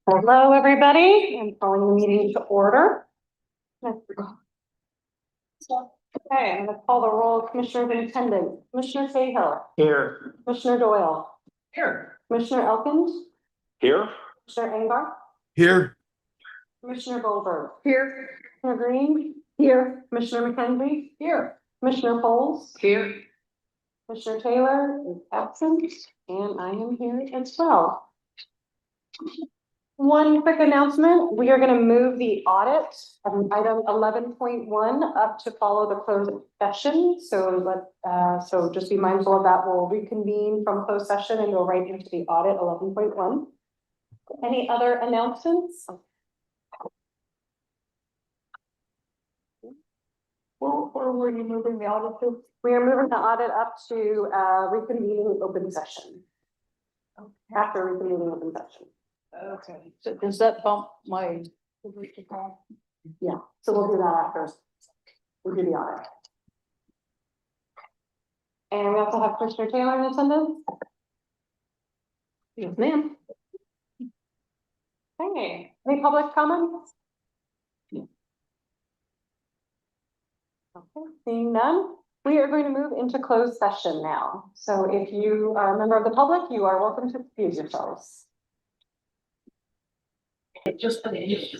Hello, everybody. I'm calling the meeting to order. Okay, I'm going to call the roll. Commissioner in attendance. Commissioner Cahill. Here. Commissioner Doyle. Here. Commissioner Elkins. Here. Commissioner Engar. Here. Commissioner Goldberg. Here. Commissioner Green. Here. Commissioner McKenzie. Here. Commissioner Poles. Here. Commissioner Taylor is absent, and I am here as well. One quick announcement, we are going to move the audit of item 11.1 up to follow the closed session. So just be mindful of that. We'll reconvene from closed session and go right into the audit 11.1. Any other announcements? Where were you moving the audit to? We are moving the audit up to reconvening open session. Okay. After reconvening open session. Okay, so does that bump my? Yeah, so we'll do that after. We'll do the audit. And we also have Commissioner Taylor in attendance. Yes, ma'am. Okay, any public comments? Okay, seeing none, we are going to move into closed session now. So if you are a member of the public, you are welcome to excuse yourselves. Just Reconvening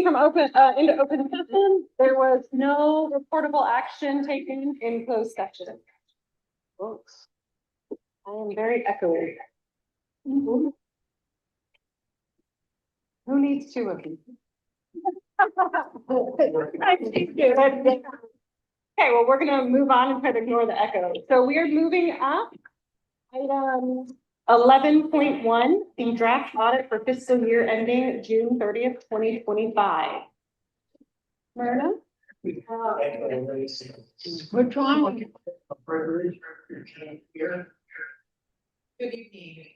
from into open session, there was no reportable action taken in closed session. Folks, I am very echoey. Who needs two of these? Okay, well, we're gonna move on and try to ignore the echo. So we are moving up item 11.1, the draft audit for fiscal year ending June 30th, 2025. Myrna? We're trying. Good evening.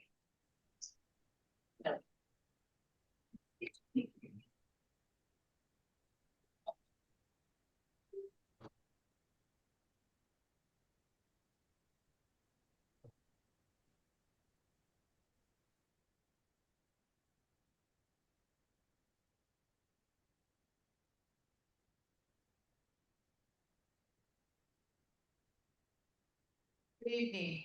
Good evening.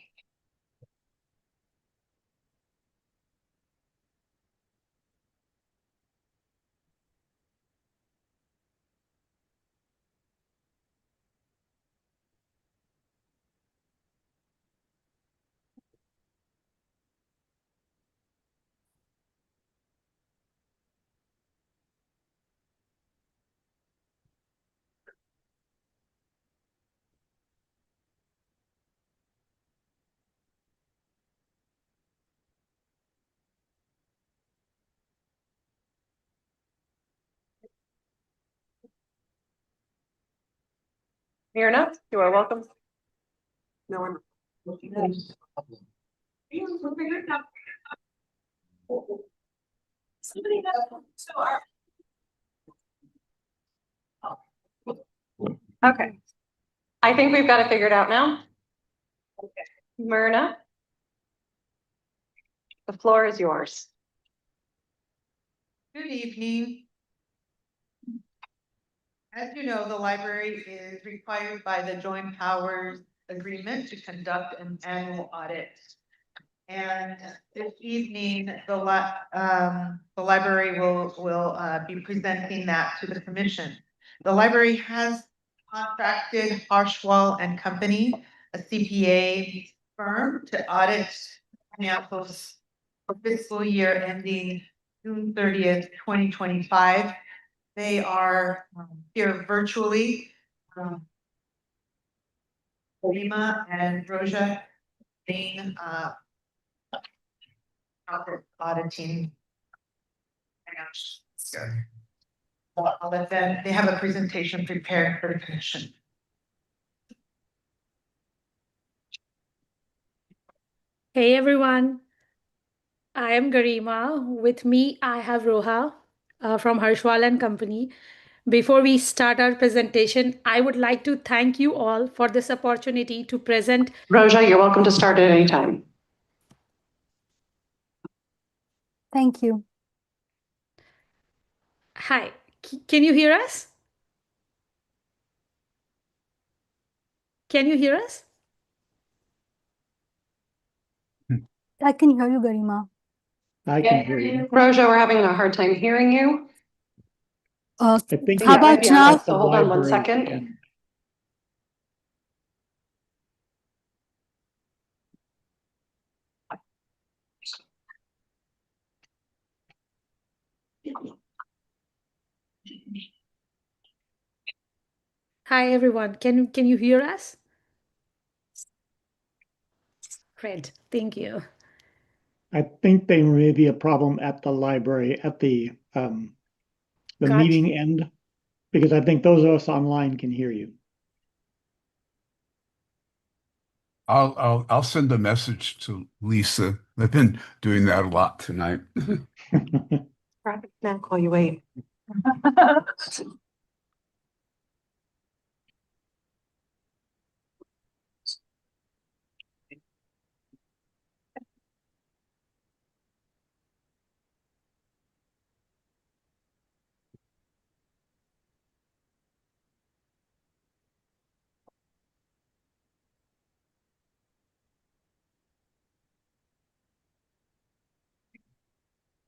Myrna, you are welcome. No one. Somebody Okay. I think we've got it figured out now. Okay. Myrna. The floor is yours. Good evening. As you know, the library is required by the Joint Powers Agreement to conduct an annual audit. And this evening, the library will be presenting that to the commission. The library has contracted Harshwell and Company, a CPA firm, to audit financials for fiscal year ending June 30th, 2025. They are here virtually. Lima and Roja being auditing. I'll let them, they have a presentation prepared for the commission. Hey everyone, I am Garima. With me, I have Roha from Harshwal and Company. Before we start our presentation, I would like to thank you all for this opportunity to present. Roja, you're welcome to start at any time. Thank you. Hi, can you hear us? Can you hear us? I can hear you, Garima. I can hear you. Roja, we're having a hard time hearing you. Uh, I think How Yeah, about might be now? us. So hold on one library second. and- Hi, everyone. Can you hear us? Great, thank you. I think there may be a problem at the library, at the Gotcha. meeting end, because I think those of us online can hear you. I'll send a message to Lisa. I've been doing that a lot tonight. Traffic snack while you wait.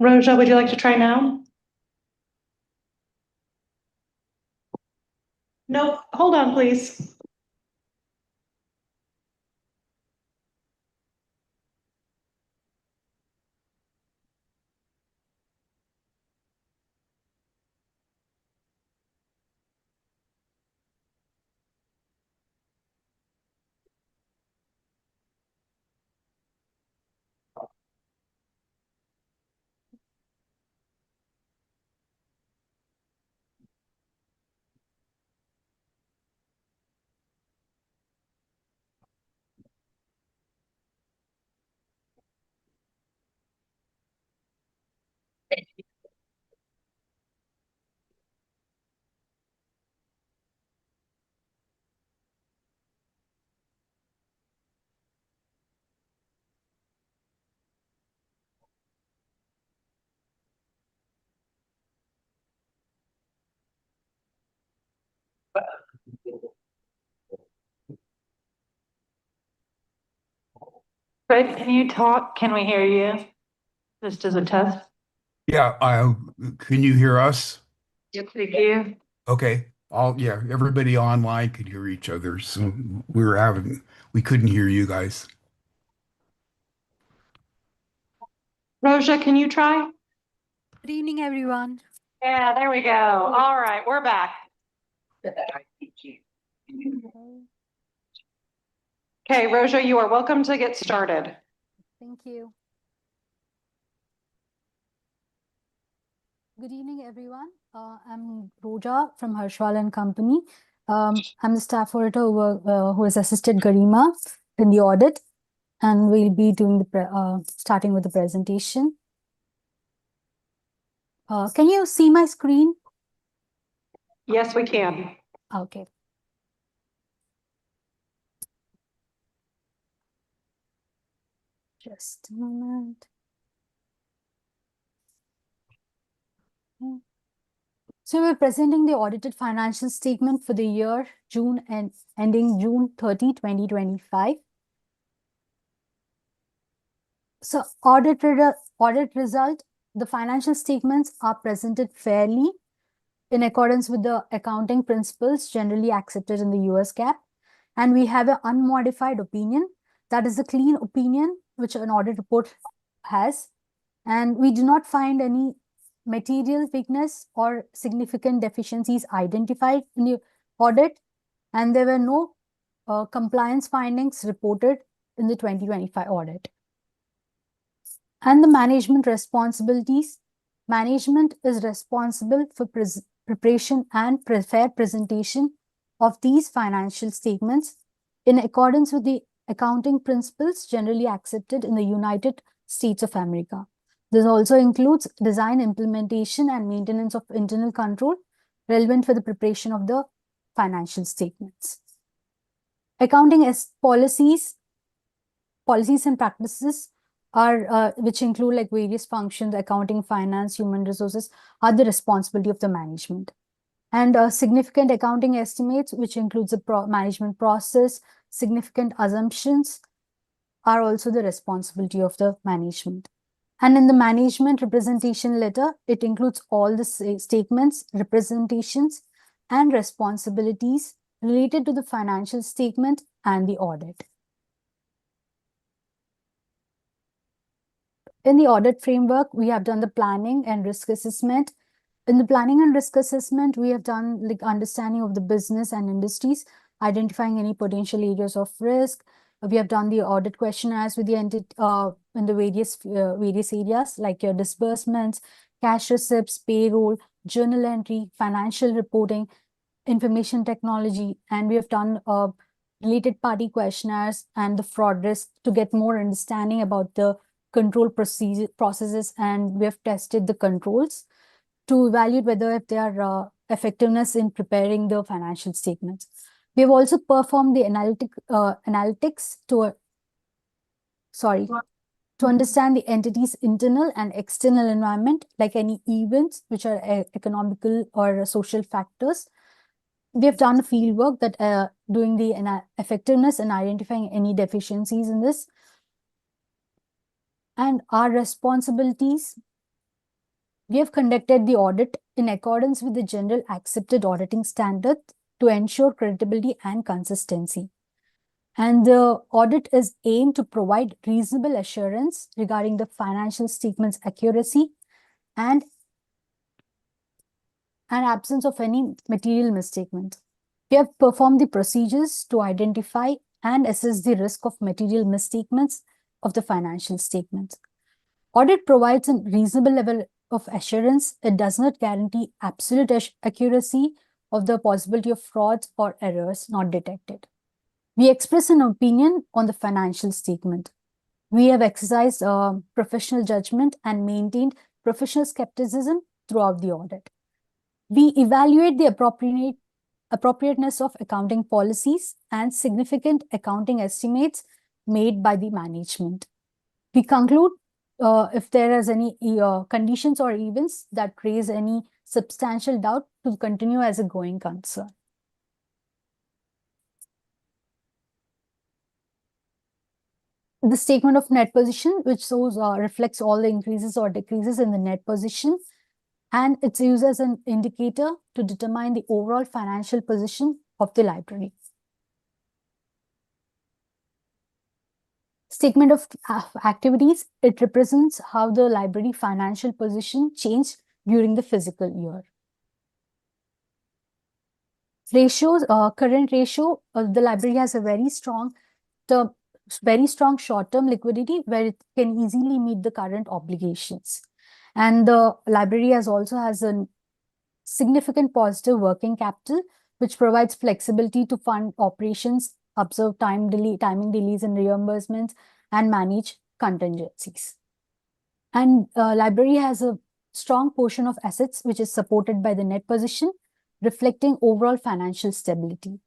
Roja, would you like to try now? No, hold on, please. Fred, can you talk? Can we hear you? Just as a test? Yeah, can you hear us? Yep, thank you. Okay. Yeah, everybody online could hear each other. So we couldn't hear you guys. Roja, can you try? Good evening, everyone. Yeah, there we go. All right, we're back. Okay, Roja, you are welcome to get started. Thank you. Good evening, everyone. I'm Roja from Harshwal and Company. I'm the staff auditor who has assisted Garima in the audit, and we'll be doing the starting with the presentation. Can you see my screen? Yes, we can. Okay. Just a moment. So we're presenting the audited financial statement for the year ending June 30, 2025. So audit result, the financial statements are presented fairly in accordance with the accounting principles generally accepted in the US GAAP. And we have an unmodified opinion. That is the clean opinion which an audit report has. And we do not find any material weakness or significant deficiencies identified in the audit. And there were no compliance findings reported in the 2025 audit. And the management responsibilities. Management is responsible for preparation and fair presentation of these financial statements in accordance with the accounting principles generally accepted in the United States of America. This also includes design, implementation, and maintenance of internal control relevant for the preparation of the financial statements. Accounting policies and practices are which include like various functions, accounting, finance, human resources, are the responsibility of the management. And significant accounting estimates, which includes the management process, significant assumptions, are also the responsibility of the management. And in the management representation letter, it includes all the statements, representations, and responsibilities related to the financial statement and the audit. In the audit framework, we have done the planning and risk assessment. In the planning and risk assessment, we have done like understanding of the business and industries, identifying any potential areas of risk. We have done the audit questionnaires with the entity in the various areas like your disbursements, cash receipts, payroll, journal entry, financial reporting, information technology, and we have done related party questionnaires and the fraud risk to get more understanding about the control processes, and we have tested the controls to evaluate whether if they are effectiveness in preparing the financial statements. We have also performed the analytics to understand the entity's internal and external environment, like any events which are economical or social factors. We have done field work that doing the effectiveness and identifying any deficiencies in this. And our responsibilities, we have conducted the audit in accordance with the general accepted auditing standard to ensure credibility and consistency. And the audit is aimed to provide reasonable assurance regarding the financial statements accuracy and absence of any material misstatement. We have performed the procedures to identify and assess the risk of material misstatements of the financial statements. Audit provides a reasonable level of assurance. It does not guarantee absolute accuracy of the possibility of frauds or errors not detected. We express an opinion on the financial statement. We have exercised professional judgment and maintained professional skepticism throughout the audit. We evaluate the appropriateness of accounting policies and significant accounting estimates made by the management. We conclude if there is any conditions or events that raise any substantial doubt to continue as a going concern. The statement of net position, which shows reflects all the increases or decreases in the net position, and it's used as an indicator to determine the overall financial position of the library. Statement of activities, it represents how the library financial position changed during the fiscal year. Ratios, current ratio, the library has a very strong short-term liquidity where it can easily meet the current obligations. And the library also has a significant positive working capital, which provides flexibility to fund operations, observe timing delays in reimbursements, and manage contingencies. And library has a strong portion of assets which is supported by the net position, reflecting overall financial stability.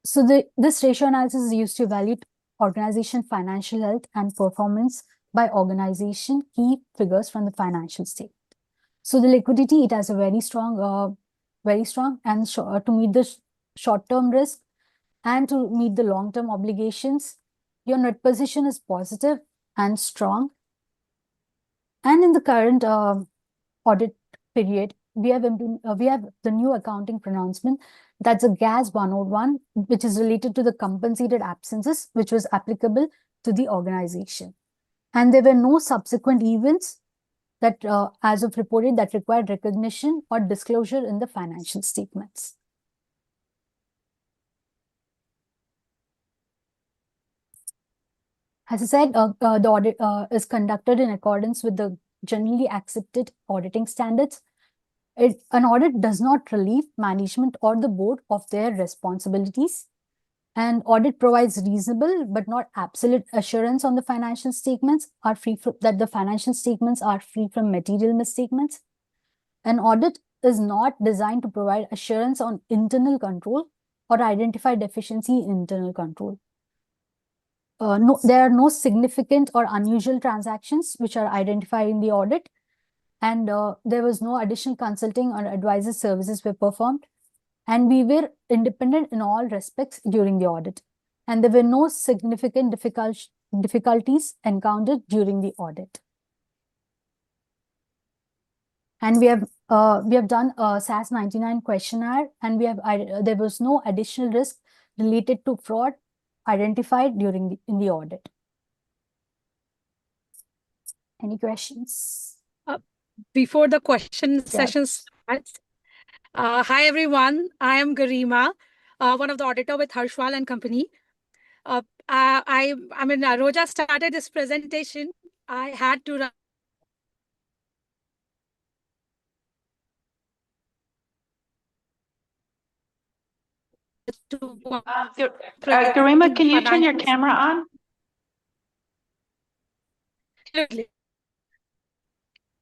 So this ratio analysis is used to evaluate organization financial health and performance by organization key figures from the financial statement. So the liquidity, it has a very strong and to meet the short-term risk and to meet the long-term obligations. Your net position is positive and strong. And in the current audit period, we have the new accounting pronouncement, that's a GAS 101, which is related to the compensated absences, which was applicable to the organization. And there were no subsequent events that as of reported that required recognition or disclosure in the financial statements. As I said, the audit is conducted in accordance with the generally accepted auditing standards. An audit does not relieve management or the board of their responsibilities. An audit provides reasonable but not absolute assurance on the financial statements that the financial statements are free from material misstatements. An audit is not designed to provide assurance on internal control or identify deficiency in internal control. There are no significant or unusual transactions which are identified in the audit, and there was no additional consulting or advisor services were performed, and we were independent in all respects during the audit, and there were no significant difficulties encountered during the audit. And we have done a SAS 99 questionnaire, and there was no additional risk related to fraud identified during in the audit. Any questions? Before the question session starts, hi everyone, I am Garima, one of the auditor with Harshwal and Company. I mean, Roja started this presentation. I had to run. Garima, can you turn your camera on?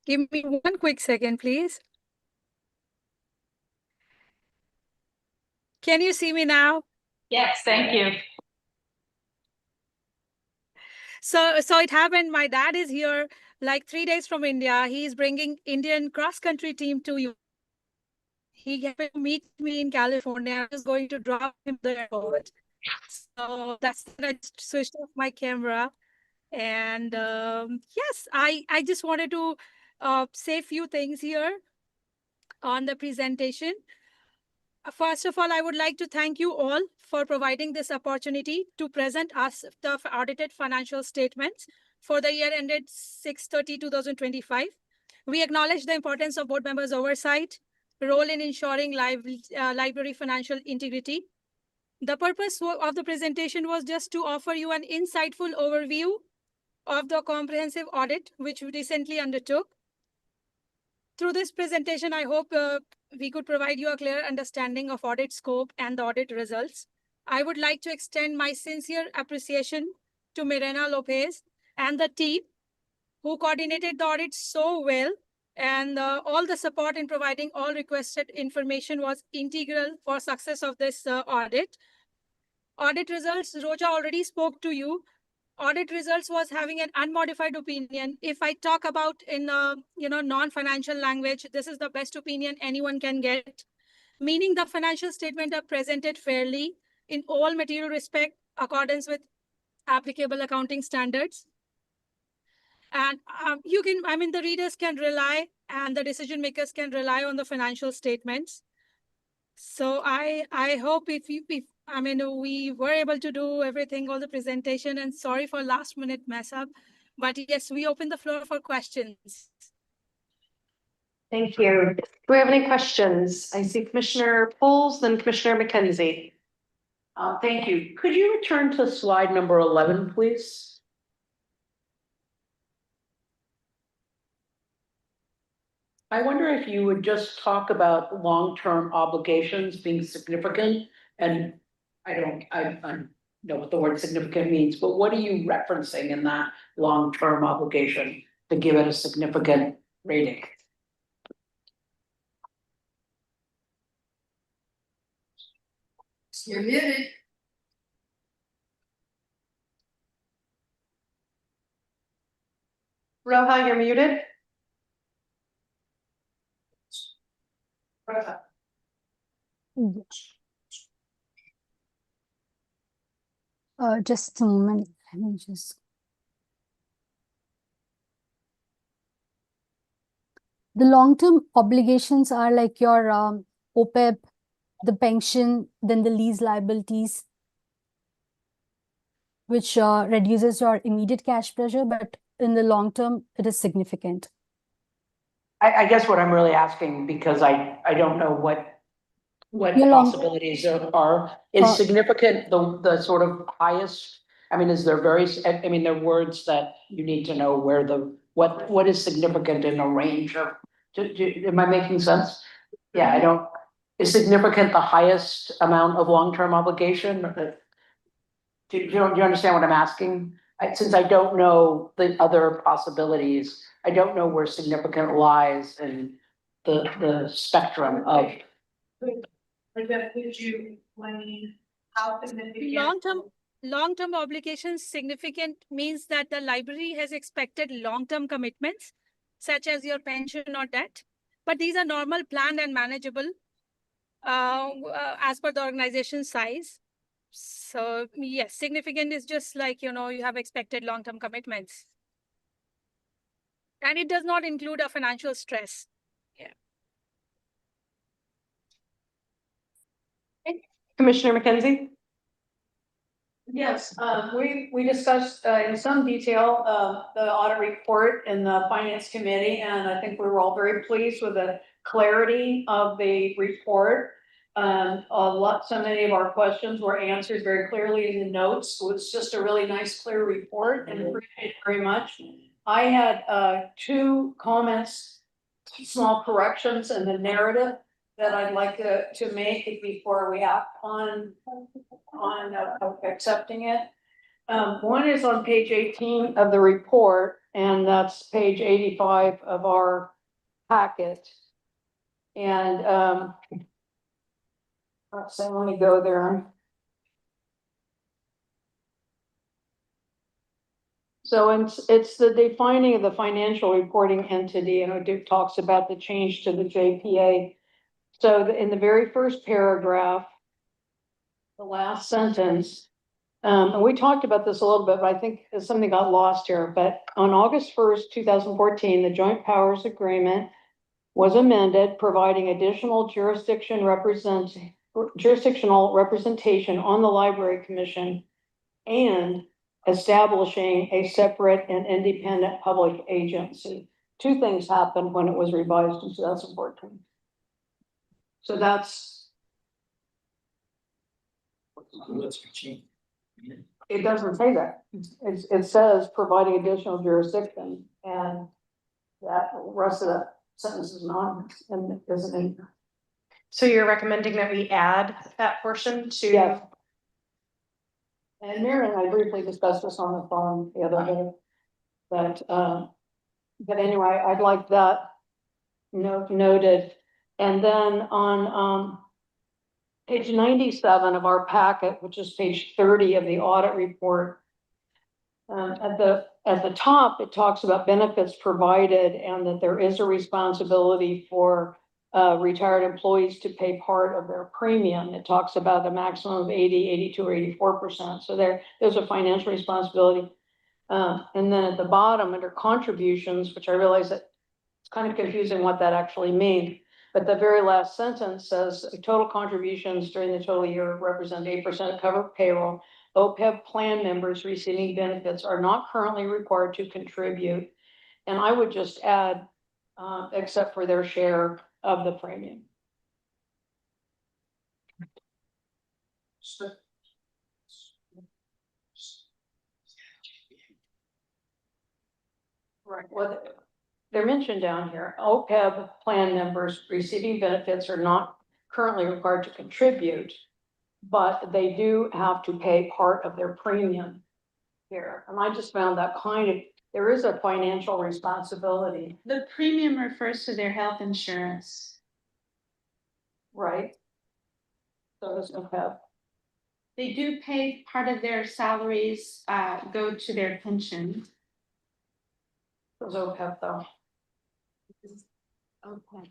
Give me one quick second, please. Can you see me now? Yes, thank you. So it happened, my dad is here like 3 days from India. He's bringing Indian cross-country team to you. He happened to meet me in California. I was going to drop him the airport. So that's I just switched off my camera. And yes, I just wanted to say a few things here on the presentation. First of all, I would like to thank you all for providing this opportunity to present us the audited financial statements for the year ended 6/30/2025. We acknowledge the importance of board members' oversight, role in ensuring library financial integrity. The purpose of the presentation was just to offer you an insightful overview of the comprehensive audit which we recently undertook. Through this presentation, I hope we could provide you a clear understanding of audit scope and the audit results. I would like to extend my sincere appreciation to Mirena Lopez and the team who coordinated the audit so well, and all the support in providing all requested information was integral for success of this audit. Audit results, Roja already spoke to you. Audit results was having an unmodified opinion. If I talk about in non-financial language, this is the best opinion anyone can get, meaning the financial statement are presented fairly in all material respect, accordance with applicable accounting standards. And the readers can rely and the decision makers can rely on the financial statements. So I hope we were able to do everything, all the presentation, and sorry for last minute mess up, but yes, we open the floor for questions. Thank you. Do we have any questions? I see Commissioner Poles, then Commissioner McKenzie. Thank you. Could you return to slide number 11, please? I wonder if you would just talk about long-term obligations being significant, and I know what the word significant means, but what are you referencing in that long-term obligation to give it a significant rating? You're muted. Roha, you're muted. Just a moment. Let me just. The long-term obligations are like your OPEB, the pension, then the lease liabilities, which reduces your immediate cash pressure, but in the long term, it is significant. I guess what I'm really asking, because I don't know what possibilities are, is significant the sort of highest? I mean, is there there are words that you need to know where what is significant in a range of, am I making sense? Yeah, is significant the highest amount of long-term obligation? Do you understand what I'm asking? Since I don't know the other possibilities, I don't know where significant lies in the spectrum of. Elizabeth, could you explain how significant? Long-term obligations significant means that the library has expected long-term commitments, such as your pension or debt. But these are normal, planned, and manageable as per the organization size. So yes, significant is just like, you have expected long-term commitments. And it does not include a financial stress. Commissioner McKenzie? Yes, we discussed in some detail the audit report in the finance committee, and I think we were all very pleased with the clarity of the report. So many of our questions were answered very clearly in the notes. It was just a really nice, clear report, and appreciate it very much. I had two comments, small corrections in the narrative that I'd like to make before we act on accepting it. One is on page 18 of the report, and that's page 85 of our packet. And let me go there. So it's the defining of the financial reporting entity, and it talks about the change to the JPA. So in the very first paragraph, the last sentence, and we talked about this a little bit, but I think something got lost here. But on August 1st, 2014, the Joint Powers Agreement was amended, providing additional jurisdictional representation on the Library Commission and establishing a separate and independent public agency. Two things happened when it was revised in 2014. So that's. It doesn't say that. It says providing additional jurisdiction, and that rest of the sentence is not, and isn't in. So you're recommending that we add that portion to? Yes. And Mary and I briefly discussed this on the phone the other day, but anyway, I'd like that noted. And then on page 97 of our packet, which is page 30 of the audit report, at the top, it talks about benefits provided and that there is a responsibility for retired employees to pay part of their premium. It talks about a maximum of 80, 82, or 84%. So there's a financial responsibility. And then at the bottom, under contributions, which I realize that it's kind of confusing what that actually means. But the very last sentence says total contributions during the total year represent 8% of covered payroll. OPEB plan members receiving benefits are not currently required to contribute. And I would just add, except for their share of the premium. Right. Well, they're mentioned down here. OPEB plan members receiving benefits are not currently required to contribute, but they do have to pay part of their premium here. And I just found that there is a financial responsibility. The premium refers to their health insurance. Right. So does OPEB. They do pay part of their salaries, go to their pension. Does OPEB though? Okay.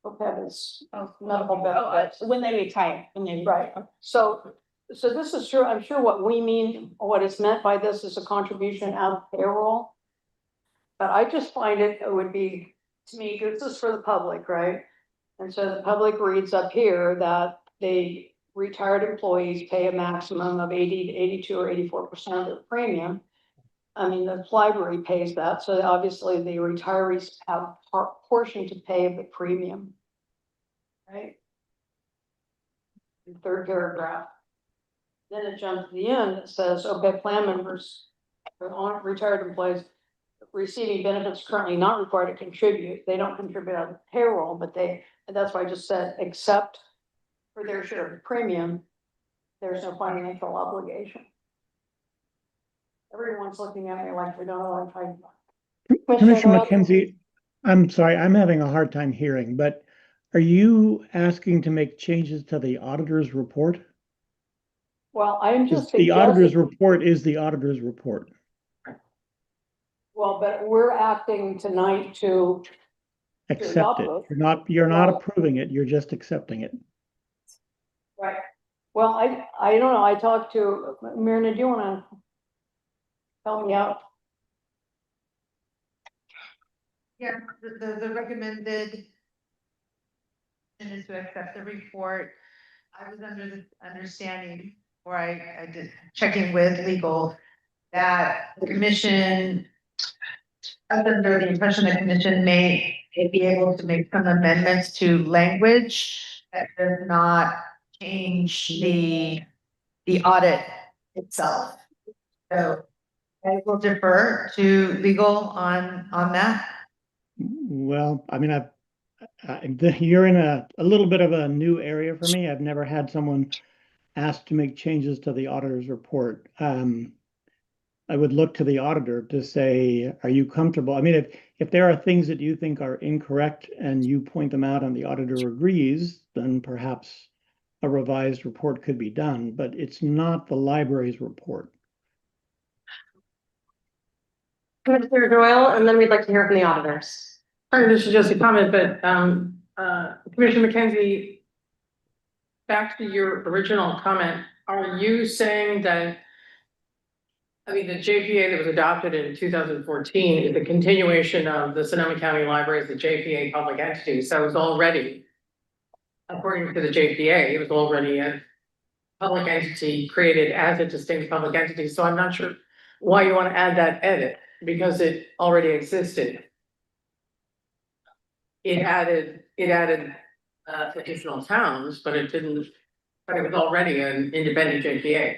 OPEB is medical benefits. When they retire, Right. So this is true. I'm sure what we mean, what is meant by this is a contribution out of payroll. But I just find it would be, to me, this is for the public, right? And so the public reads up here that the retired employees pay a maximum of 80 to 82 or 84% of their premium. I mean, the library pays that, so obviously the retirees have a portion to pay of the premium. Right? The third paragraph. Then it jumps to the end, it says, okay, plan members, retired employees receiving benefits currently not required to contribute. They don't contribute on the payroll, but and that's why I just said, except for their share of the premium, there's no financial obligation. Everyone's looking at me like we don't know what I'm talking about. Commissioner McKenzie, I'm sorry, I'm having a hard time hearing, but Are you asking to make changes to the auditor's report? Well, I'm just The auditor's suggesting, report is the auditor's report. well, but we're acting tonight to Accept adopt it. those. You're not Well- approving it, you're just accepting it. Right. Well, I don't know, I talked to, Myrna, do you wanna help me out? Yeah, the recommended is to accept the report. I was under the understanding, or I did checking with legal, that the commission, I was under the impression the commission may be able to make some amendments to language that does not change the audit itself. So I will defer to legal on that. Well, I mean, you're in a little bit of a new area for me. I've never had someone ask to make changes to the auditor's report. I would look to the auditor to say, are you comfortable? I mean, if there are things that you think are incorrect and you point them out and the auditor agrees, then perhaps a revised report could be done, but it's not the library's report. Commissioner Doyle, and then we'd like to hear from the auditors. Sorry, this is just a comment, but Commissioner McKenzie, back to your original comment, are you saying that, I mean, the JPA that was adopted in 2014 is a continuation of the Sonoma County Library as the JPA public entity, so it's already, according to the JPA, it was already a public entity created as a distinct public entity, so I'm not sure why you want to add that edit, because it already existed. It added additional towns, but it didn't, but it was already an independent JPA.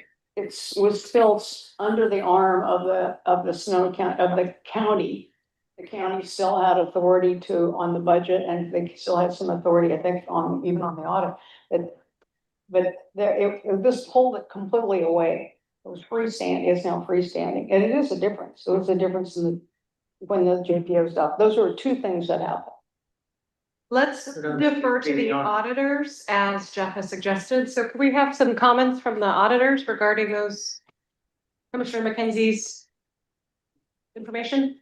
Was still under the arm of the Sonoma County, of the county. The county still had authority on the budget, and they still had some authority, I think, even on the audit. But this pulled it completely away. It was freestanding, it's now freestanding, and it is a difference. So it's a difference when the JPO stuff. Those were two things that happened. Let's defer to the auditors, as Jeff has suggested. So could we have some comments from the auditors regarding those Commissioner McKenzie's information?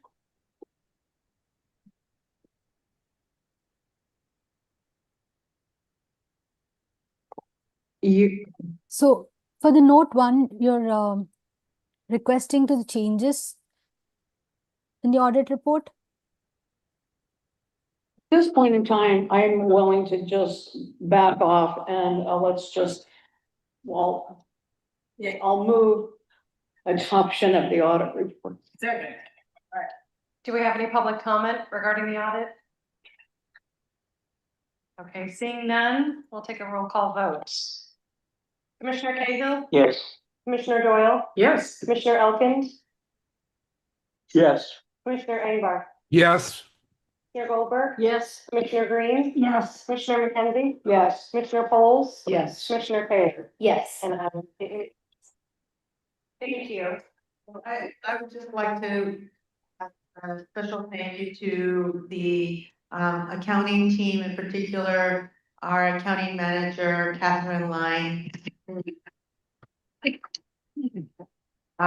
So for the note one, you're requesting to the changes in the audit report? At this point in time, I'm willing to just back off and let's just, well, yeah, I'll move adoption of the audit report. Second. Do we have any public comment regarding the audit? Okay, seeing none, we'll take a roll call vote. Commissioner Cahill, Yes. Commissioner Doyle, Yes. Commissioner Elkins, Yes. Commissioner Angbar, Yes, Commissioner Goldberg, Yes. Commissioner Green, Yes. Commissioner McKenzie, Yes. Commissioner Poles, Yes. Commissioner Cahill. Yes. And thank you. I would just like to have a special thank you to the accounting team, in particular, our accounting manager, Catherine Line.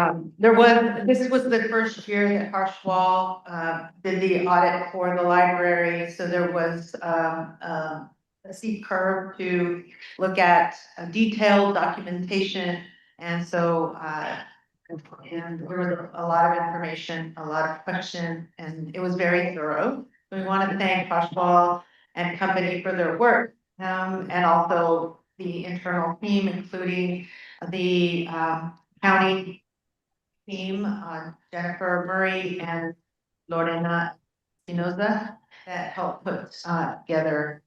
This was the first year that Harshwal did the audit for the library, so there was a steep curve to look at detailed documentation, and so and there was a lot of information, a lot of questions, and it was very thorough. We want to thank Harshwal and company for their work, and also the internal team, including the county team, Jennifer Murray and Lorena Espinoza, that helped put together.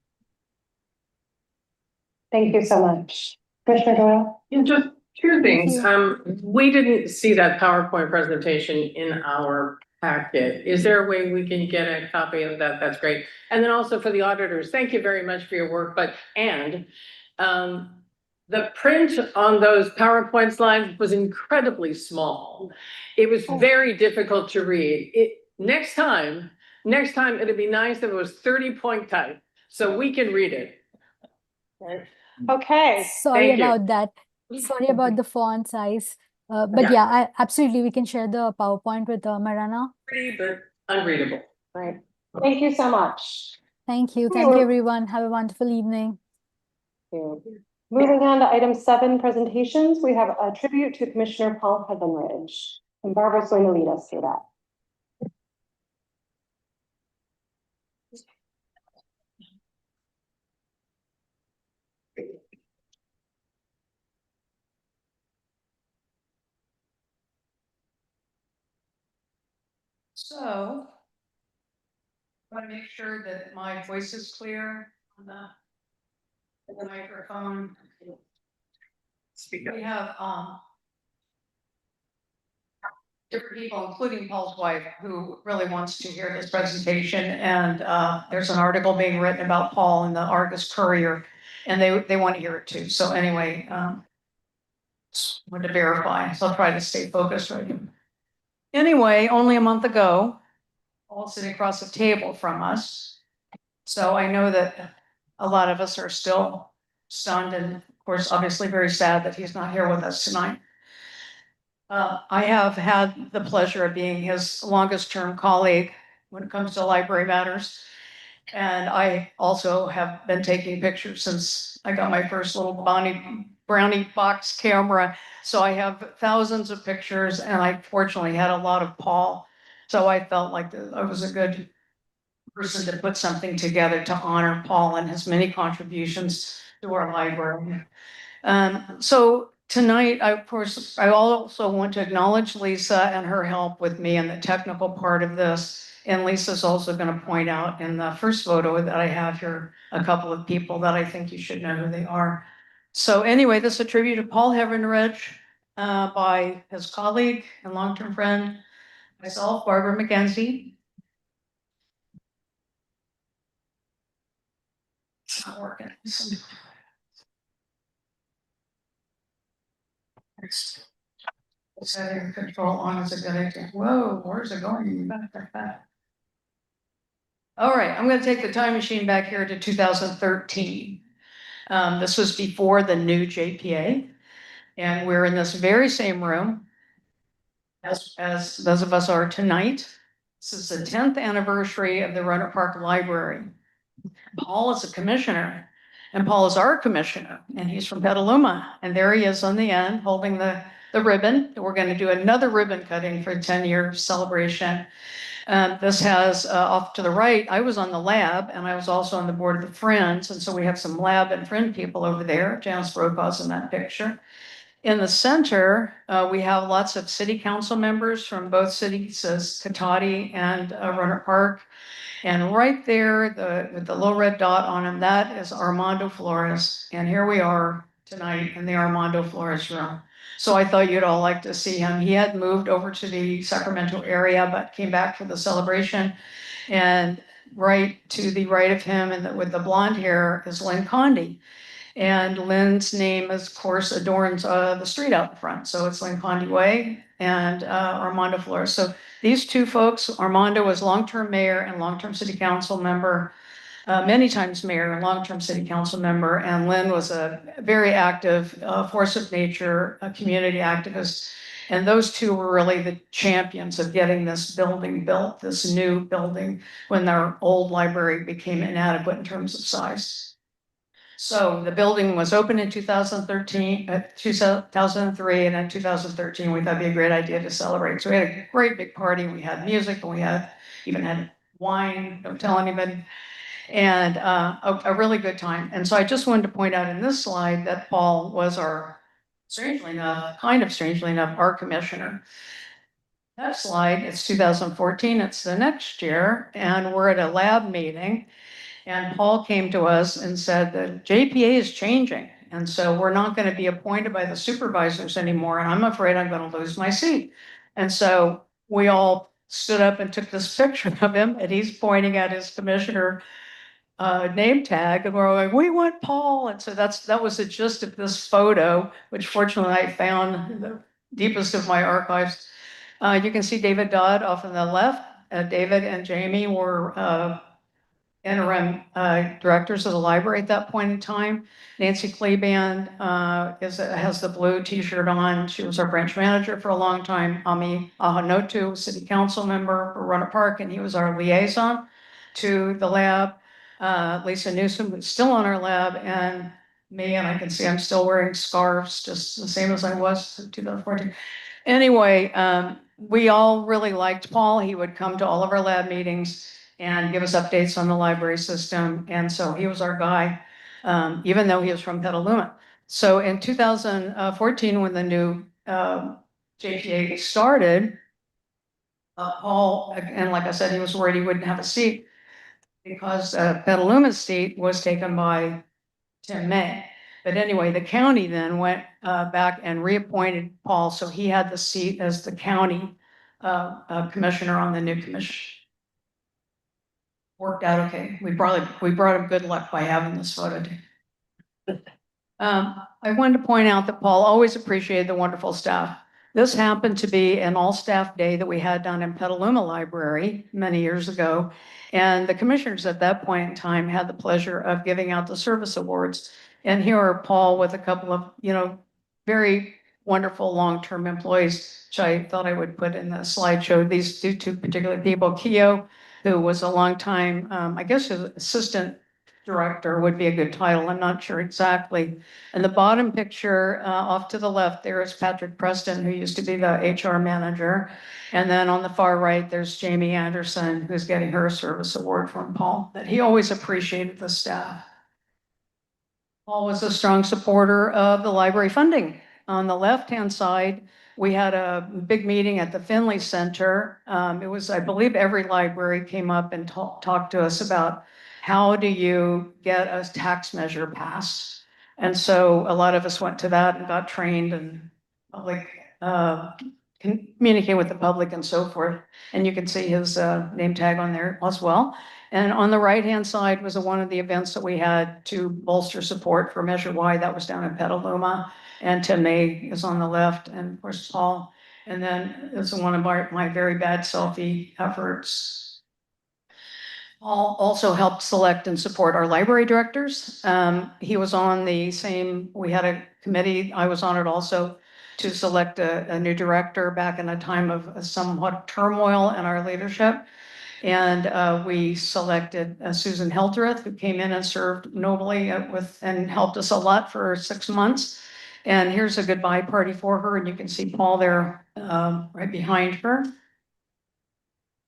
Thank you so much. Commissioner Doyle? Yeah, just two things. Thank We didn't see that PowerPoint presentation in our packet. Is there a way we can get a copy of that? That's great. And then also for the auditors, thank you very much for your work, the print on those PowerPoint slides was incredibly small. It was very difficult to read. Next time, it'd be nice if it was 30-point type, so we can read it. Okay, Sorry Thank you. about that. Sorry about the font size. But yeah, absolutely, we can share the PowerPoint with Marana. Pretty, but unreadable. great. Thank you so much. Thank you. Okay, Thank you, well- everyone. Have a wonderful evening. Moving on to item 7, presentations, we have a tribute to Commissioner Paul Heavenridge. And Barbara's going to lead us through that. So. I want to make sure that my voice is clear on the microphone. Speak up. We have, different people, including Paul's wife, who really wants to hear this presentation. And, there's an article being written about Paul in the Argus Courier, and they want to hear it too. So anyway, just wanted to verify, so I'll try to stay focused right here. Anyway, only a month ago, Paul sitting across the table from us. So I know that a lot of us are still stunned and, of course, obviously very sad that he's not here with us tonight. I have had the pleasure of being his longest term colleague when it comes to library matters. And I also have been taking pictures since I got my first little brownie box camera. So I have thousands of pictures, and I fortunately had a lot of Paul. So I felt like I was a good person to put something together to honor Paul and his many contributions to our library. So tonight, of course, I also want to acknowledge Lisa and her help with me in the technical part of this. And Lisa's also going to point out in the first photo that I have here a couple of people that I think you should know who they are. So anyway, this is a tribute to Paul Heavenridge by his colleague and long-term friend, myself, Barbara McKenzie. It's not working. Setting control on is a good idea. Whoa, where's it going? All right, I'm going to take the time machine back here to 2013. This was before the new JPA, and we're in this very same room as those of us are tonight. This is the 10th anniversary of the Rohnert Park Library. Paul is a commissioner, and Paul is our commissioner, and he's from Petaluma. And there he is on the end holding the ribbon. We're going to do another ribbon cutting for 10-year celebration. This has off to the right, I was on the lab, and I was also on the board of the Friends. And so we have some lab and friend people over there. Janice Brokaw's in that picture. In the center, we have lots of city council members from both cities, as Cotati and Rohnert Park. And right there, with the little red dot on him, that is Armando Flores. And here we are tonight in the Armando Flores room. So I thought you'd all like to see him. He had moved over to the Sacramento area, but came back for the celebration. And right to the right of him, and with the blonde hair, is Lynn Conde. And Lynn's name, of course, adorns the street out in front. So it's Lynn Conde Way and Armando Flores. So these two folks, Armando was long-term mayor and long-term city council member, many times mayor and long-term city council member. And Lynn was a very active force of nature, a community activist. And those two were really the champions of getting this building built, this new building, when our old library became inadequate in terms of size. So the building was opened in 2003, and in 2013, we thought it'd be a great idea to celebrate. So we had a great big party. We had music, and we even had wine, don't tell anybody, and a really good time. And so I just wanted to point out in this slide that Paul was strangely enough, our commissioner. Next slide, it's 2014, it's the next year, and we're at a lab meeting. And Paul came to us and said that JPA is changing. And so we're not going to be appointed by the supervisors anymore. And I'm afraid I'm going to lose my seat. And so we all stood up and took this picture of him, and he's pointing at his commissioner name tag. And we're all like, we want Paul. And so that was the gist of this photo, which fortunately I found in the deepest of my archives. You can see David Dodd off on the left. David and Jamie were interim directors of the library at that point in time. Nancy Kleban has the blue T-shirt on. She was our branch manager for a long time. Ami Ahanotu, city council member for Runner Park, and he was our liaison to the lab. Lisa Newsom, who's still on our lab, and me, and I can see I'm still wearing scarves, just the same as I was in 2014. Anyway, we all really liked Paul. He would come to all of our lab meetings and give us updates on the library system. And so he was our guy, even though he was from Petaluma. So in 2014, when the new JPA started, Paul, and like I said, he was worried he wouldn't have a seat because Petaluma's seat was taken by Tim May. But anyway, the county then went back and reappointed Paul, so he had the seat as the county commissioner on the new commission. Worked out okay. We brought him good luck by having this photo. I wanted to point out that Paul always appreciated the wonderful staff. This happened to be an all-staff day that we had down in Petaluma Library many years ago. And the commissioners at that point in time had the pleasure of giving out the service awards. And here are Paul with a couple of, very wonderful long-term employees, which I thought I would put in the slideshow. These two particular people, Keo, who was a long time, I guess his assistant director would be a good title. I'm not sure exactly. And the bottom picture off to the left, there is Patrick Preston, who used to be the HR manager. And then on the far right, there's Jamie Anderson, who's getting her service award from Paul, that he always appreciated the staff. Paul was a strong supporter of the library funding. On the left-hand side, we had a big meeting at the Finley Center. It was, I believe, every library came up and talked to us about how do you get a tax measure passed. And so a lot of us went to that and got trained and public communicate with the public and so forth. And you can see his name tag on there as well. And on the right-hand side was one of the events that we had to bolster support for Measure Y. That was down in Petaluma. And Tim May is on the left, and of course Paul. And then this is one of my very bad selfie efforts. Paul also helped select and support our library directors. He was on the same, we had a committee, I was on it also, to select a new director back in a time of somewhat turmoil in our leadership. And we selected Susan Heltereth, who came in and served nobly and helped us a lot for 6 months. And here's a goodbye party for her, and you can see Paul there right behind her.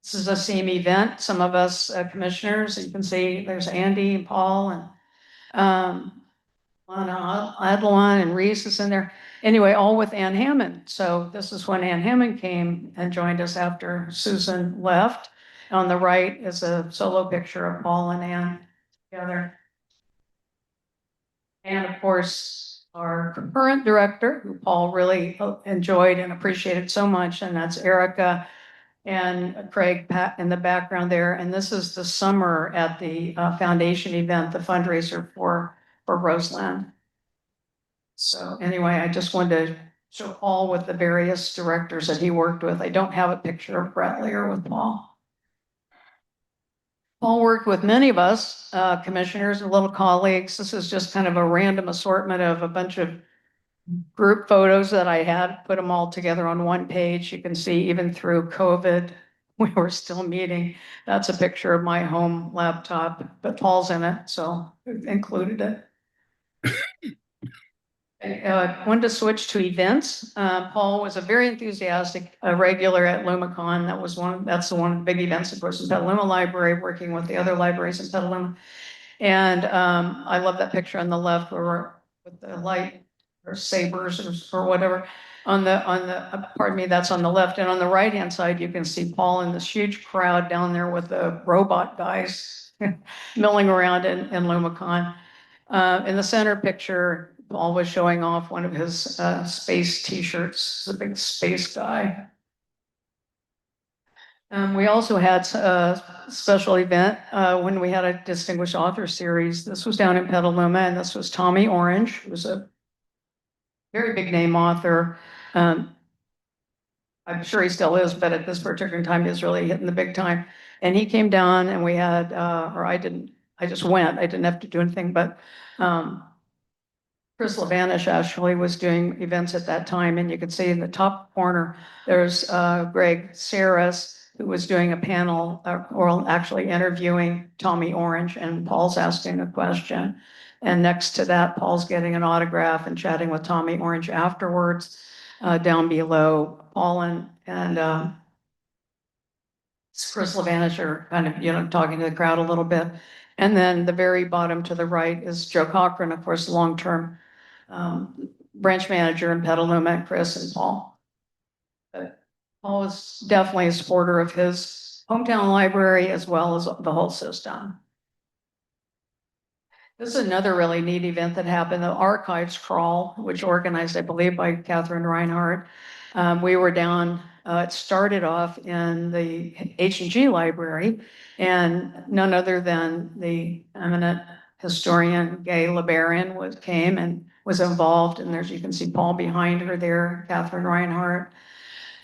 This is a same event. Some of us commissioners, you can see there's Andy and Paul and Adeline and Reese is in there. Anyway, all with Ann Hammond. So this is when Ann Hammond came and joined us after Susan left. On the right is a solo picture of Paul and Ann together. And of course, our current director, who Paul really enjoyed and appreciated so much, and that's Erica and Craig Pat in the background there. And this is the summer at the foundation event, the fundraiser for Roseland. So anyway, I just wanted to show Paul with the various directors that he worked with. I don't have a picture of Brett Lear with Paul. Paul worked with many of us, commissioners and little colleagues. This is just kind of a random assortment of a bunch of group photos that I had, put them all together on one page. You can see even through COVID, we were still meeting. That's a picture of my home laptop, but Paul's in it, so included it. I wanted to switch to events. Paul was a very enthusiastic regular at LumaCon. That's one of the big events, of course, in Petaluma Library, working with the other libraries in Petaluma. And I love that picture on the left where we're with the light or sabers or whatever. Pardon me, that's on the left. And on the right-hand side, you can see Paul in this huge crowd down there with the robot guys milling around in LumaCon. In the center picture, Paul was showing off one of his space t-shirts, the big space guy. We also had a special event when we had a distinguished author series. This was down in Petaluma, and this was Tommy Orange, who was a very big name author. I'm sure he still is, but at this particular time, he's really hitting the big time. And he came down and we had, I just went, I didn't have to do anything, but, Chris Lavanish actually was doing events at that time, and you could see in the top corner, there's Greg Saras, who was doing a panel, or actually interviewing Tommy Orange, and Paul's asking a question. And next to that, Paul's getting an autograph and chatting with Tommy Orange afterwards. Down below, Paul and Chris Lavanish are kind of, talking to the crowd a little bit. And then the very bottom to the right is Joe Cochran, of course, long-term branch manager in Petaluma, Chris and Paul. But Paul was definitely a supporter of his hometown library as well as the whole system. This is another really neat event that happened, the Archives Crawl, which organized, I believe, by Catherine Reinhardt. We were down, it started off in the H&G library, and none other than the eminent historian Gay LeBaron came and was involved. And there's, you can see Paul behind her there, Catherine Reinhardt.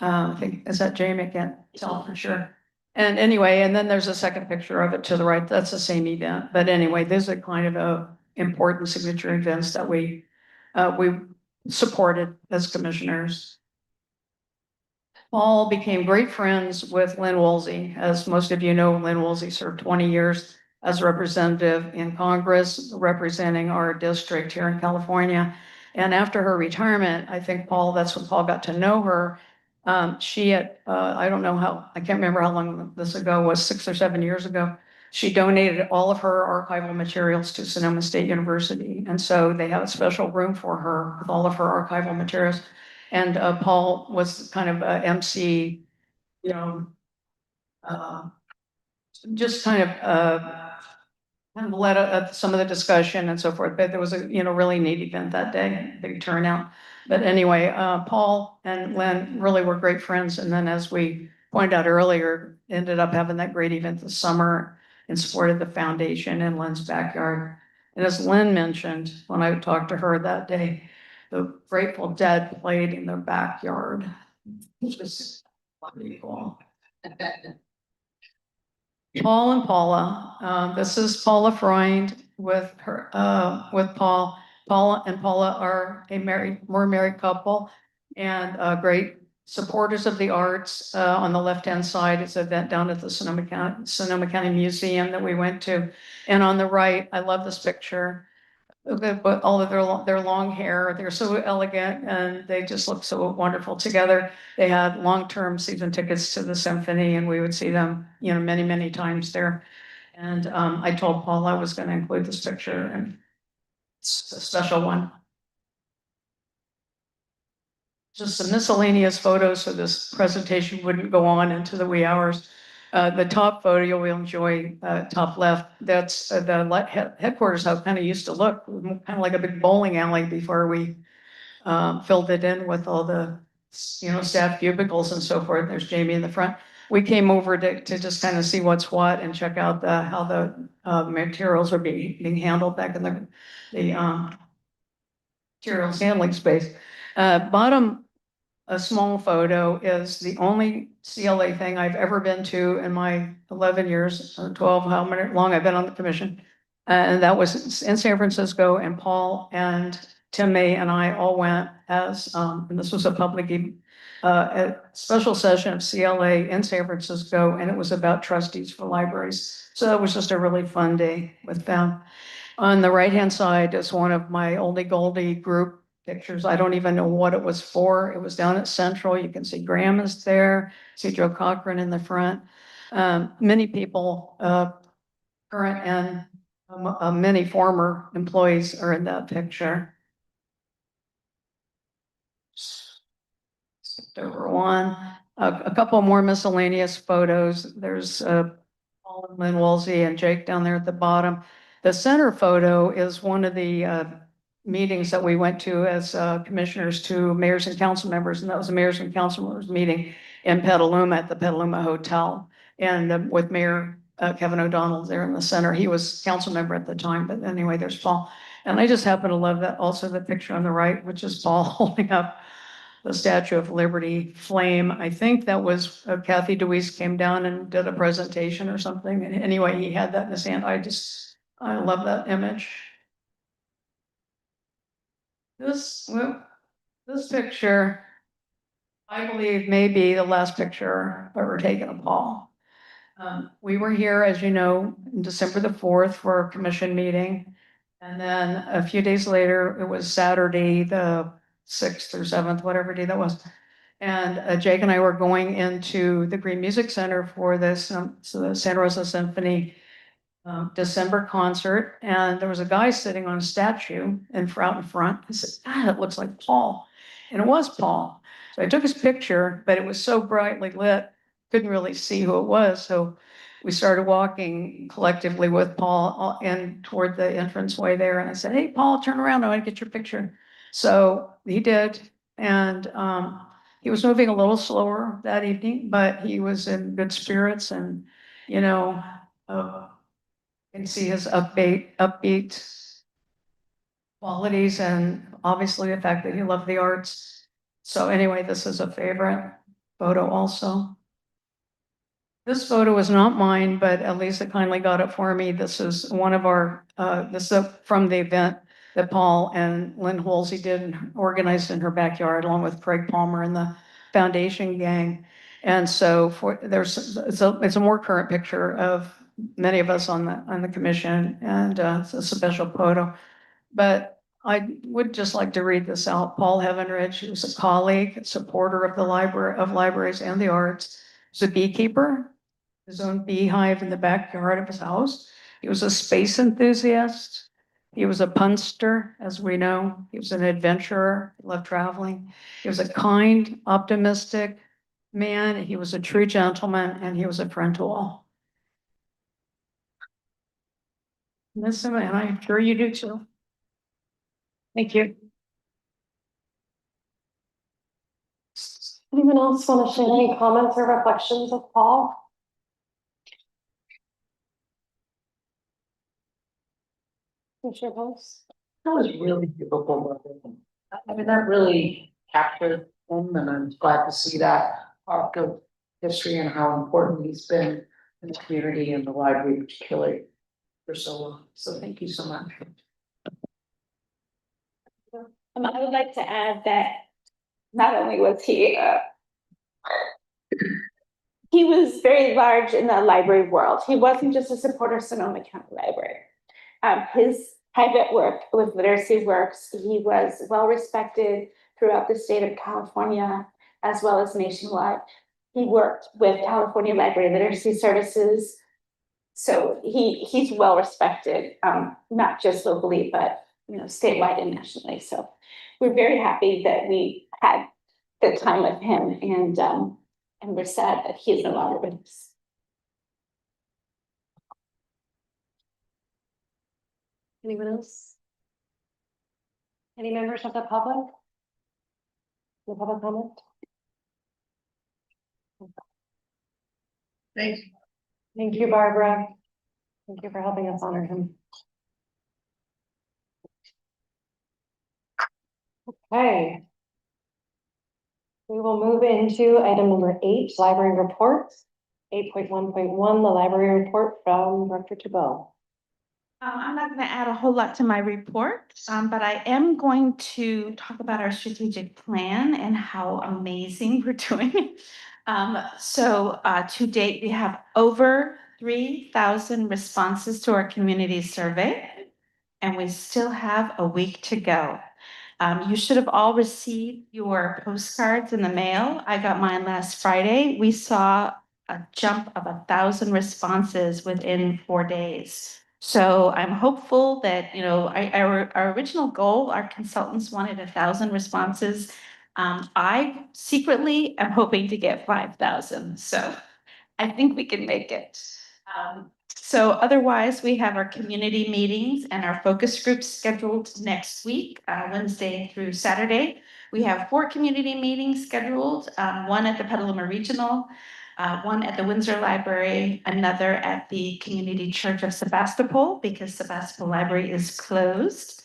I think, is that Jamie? I can't tell for sure. And anyway, and then there's a second picture of it to the right. That's the same event. But anyway, these are kind of important signature events that we supported as commissioners. Paul became great friends with Lynn Woolsey. As most of you know, Lynn Woolsey served 20 years as a representative in Congress, representing our district here in California. And after her retirement, I think that's when Paul got to know her. She had, I don't know I can't remember how long this ago was, 6 or 7 years ago. She donated all of her archival materials to Sonoma State University. And so they have a special room for her with all of her archival materials. And Paul was kind of a MC, just kind of led some of the discussion and so forth. But there was a really neat event that day, big turnout. But anyway, Paul and Lynn really were great friends. And then, as we pointed out earlier, ended up having that great event this summer in support of the foundation in Lynn's backyard. And as Lynn mentioned, when I talked to her that day, the Grateful Dead played in their backyard, which was wonderful. Paul and Paula. This is Paula Freund with Paul. Paula and Paula are a more married couple, and great supporters of the arts. On the left-hand side is an event down at the Sonoma County Museum that we went to. And on the right, I love this picture. But all of their long hair, they're so elegant and they just look so wonderful together. They had long-term season tickets to the symphony, and we would see them, many, many times there. And I told Paul I was going to include this picture, and it's a special one. Just some miscellaneous photos so this presentation wouldn't go on into the wee hours. The top photo you'll enjoy, top left, that's the headquarters, how it kind of used to look, kind of like a big bowling alley before we filled it in with all the, staff cubicles and so forth. There's Jamie in the front. We came over to just kind of see what's what and check out how the materials are being handled back in the materials handling space. Bottom, a small photo is the only CLA thing I've ever been to in my 11 years, 12, how long I've been on the commission. And that was in San Francisco, and Paul and Tim May and I all went as, and this was a public, a special session of CLA in San Francisco, and it was about trustees for libraries. So that was just a really fun day with them. On the right-hand side is one of my oldie goldie group pictures. I don't even know what it was for. It was down at Central. You can see Graham is there, see Joe Cochran in the front. Many people, current and many former employees are in that picture. Skipped over one. A couple more miscellaneous photos. There's Paul and Lynn Woolsey and Jake down there at the bottom. The center photo is one of the meetings that we went to as commissioners to mayors and council members, and that was a mayors and council members meeting in Petaluma at the Petaluma Hotel, and with Mayor Kevin O'Donnell there in the center. He was council member at the time, but anyway, there's Paul. And I just happen to love that also the picture on the right, which is Paul holding up the Statue of Liberty flame. I think that was Kathy Deweese came down and did a presentation or something. And anyway, he had that in his hand. I love that image. This picture, I believe, may be the last picture ever taken of Paul. We were here, as you know, December the 4th for a commission meeting. And then a few days later, it was Saturday, the 6th or 7th, whatever day that was. And Jake and I were going into the Green Music Center for this, so the Santa Rosa Symphony December concert. And there was a guy sitting on a statue out in front. I said, God, it looks like Paul. And it was Paul. So I took his picture, but it was so brightly lit, couldn't really see who it was. So we started walking collectively with Paul in toward the entranceway there. And I said, hey, Paul, turn around. I want to get your picture. So he did. And he was moving a little slower that evening, but he was in good spirits. And, you know, can see his upbeat qualities and obviously the fact that he loved the arts. So anyway, this is a favorite photo also. This photo is not mine, but Elisa kindly got it for me. This is one of our, this is from the event that Paul and Lynn Holsey did and organized in her backyard along with Craig Palmer and the foundation gang. And so it's a more current picture of many of us on the commission, and it's a special photo. But I would just like to read this out. Paul Heavenridge, who was a colleague, supporter of the libraries and the arts. He was a beekeeper, his own beehive in the backyard of his house. He was a space enthusiast. He was a punster, as we know. He was an adventurer, he loved traveling. He was a kind, optimistic man. He was a true gentleman, and he was a friend to all. Miss him, and I'm sure you do too. Thank you. Anyone else want to share any comments or reflections of Paul? Commissioner Post? That was really beautiful. I mean, that really captured him, and I'm glad to see that arc of history and how important he's been in the community and the library particularly for so long. So thank you so much. I would like to add that not only was he was very large in the library world. He wasn't just a supporter of Sonoma County Library. His private work with Literacy Works, he was well respected throughout the state of California as well as nationwide. He worked with California Library Literacy Services. So he's well respected, not just locally, but statewide and nationally. So we're very happy that we had the time with him, and we're sad that he is no longer with us. Anyone else? Any members of the public? No public comment? Thank you. Thank you, Barbara. Thank you for helping us honor him. Okay. We will move into item number 8, library reports. 8.1.1, the library report from Director Tebow. I'm not going to add a whole lot to my report, but I am going to talk about our strategic plan and how amazing we're doing. So to date, we have over 3,000 responses to our community survey, and we still have a week to go. You should have all received your postcards in the mail. I got mine last Friday. We saw a jump of 1,000 responses within 4 days. So I'm hopeful that, our original goal, our consultants wanted 1,000 responses. I secretly am hoping to get 5,000. So I think we can make it. So otherwise, we have our community meetings and our focus groups scheduled next week, Wednesday through Saturday. We have 4 community meetings scheduled, one at the Petaluma Regional, one at the Windsor Library, another at the Community Church of Sebastopol, because Sebastopol Library is closed.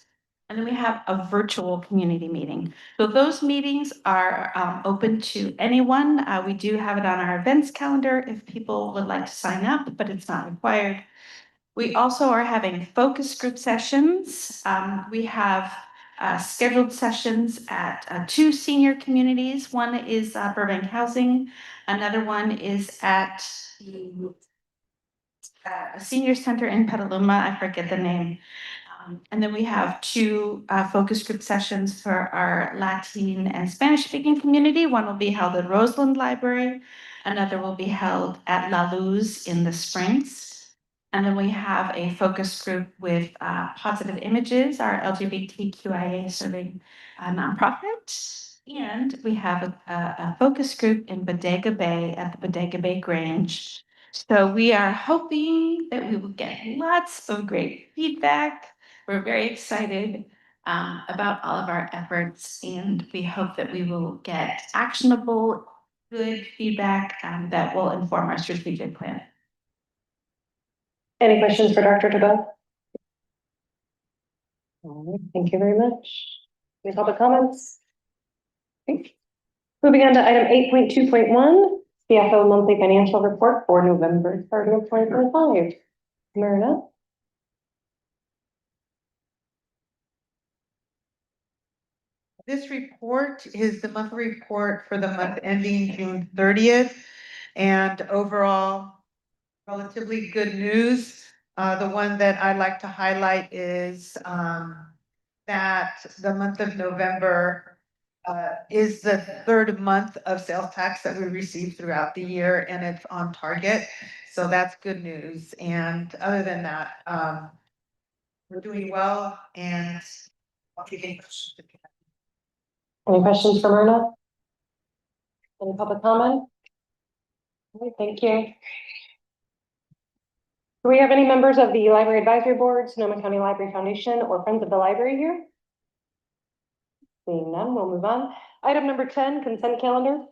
And then we have a virtual community meeting. So those meetings are open to anyone. We do have it on our events calendar if people would like to sign up, but it's not required. We also are having focus group sessions. We have scheduled sessions at two senior communities. One is Burbank Housing. Another one is at a senior center in Petaluma. I forget the name. And then we have two focus group sessions for our Latin and Spanish speaking community. One will be held at Roseland Library. Another will be held at La Luz in the Springs. And then we have a focus group with Positive Images, our LGBTQIA serving nonprofit. And we have a focus group in Bodega Bay at the Bodega Bay Grange. So we are hoping that we will get lots of great feedback. We're very excited about all of our efforts, and we hope that we will get actionable, good feedback that will inform our strategic plan. Any questions for Dr. Tabo? All right, thank you very much. Any public comments? Okay. Moving on to item 8.2.1, CFO monthly financial report for November 30th, 2025. Myrna? This report is the monthly report for the month ending June 30th. And overall, relatively good news. The one that I'd like to highlight is that the month of November is the third month of sales tax that we received throughout the year, and it's on target. So that's good news. And other than that, we're doing well, and I'll take any questions. Any questions for Myrna? Any public comment? Okay, thank you. Do we have any members of the Library Advisory Board, Sonoma County Library Foundation, or Friends of the Library here? Seeing none, we'll move on. Item number 10, consent calendar.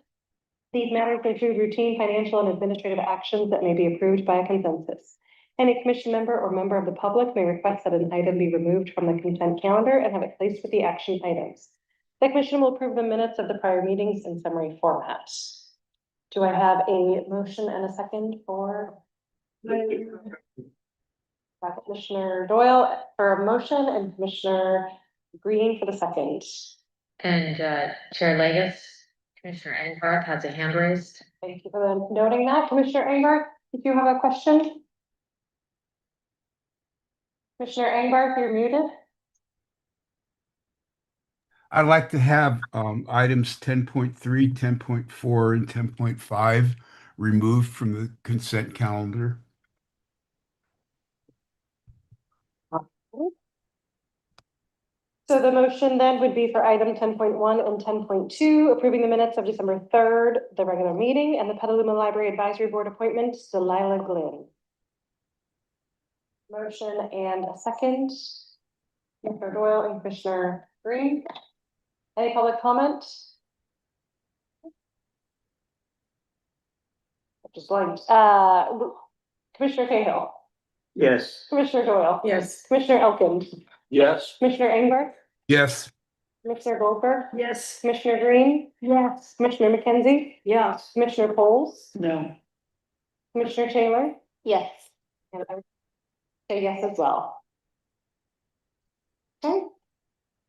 These matters include routine financial and administrative actions that may be approved by a consensus. Any commission member or member of the public may request that an item be removed from the consent calendar and have it placed with the action items. The commission will approve the minutes of the prior meetings in summary format. Do I have a motion and a second for? Commissioner Doyle for a motion and Commissioner Green for the second. And Chair Legas, Commissioner Engelhardt has a hand raised. Thank you for noting that. Commissioner Engelhardt, did you have a question? Commissioner Engelhardt, you're muted. I'd like to have items 10.3, 10.4, and 10.5 removed from the consent calendar. So the motion then would be for item 10.1 and 10.2, approving the minutes of December 3rd, the regular meeting, and the Petaluma Library Advisory Board appointment, Delilah Glynn. Motion and a second. Commissioner Doyle and Commissioner Green. Any public comment? Just like, Commissioner Cahill. Yes. Commissioner Doyle. Yes. Commissioner Elkins. Yes. Commissioner Engelhardt. Yes. Commissioner Goldberg. Yes. Commissioner Green. Yes. Commissioner McKenzie. Yes. Commissioner Coles. No. Commissioner Taylor. Yes. And I say yes as well. Okay.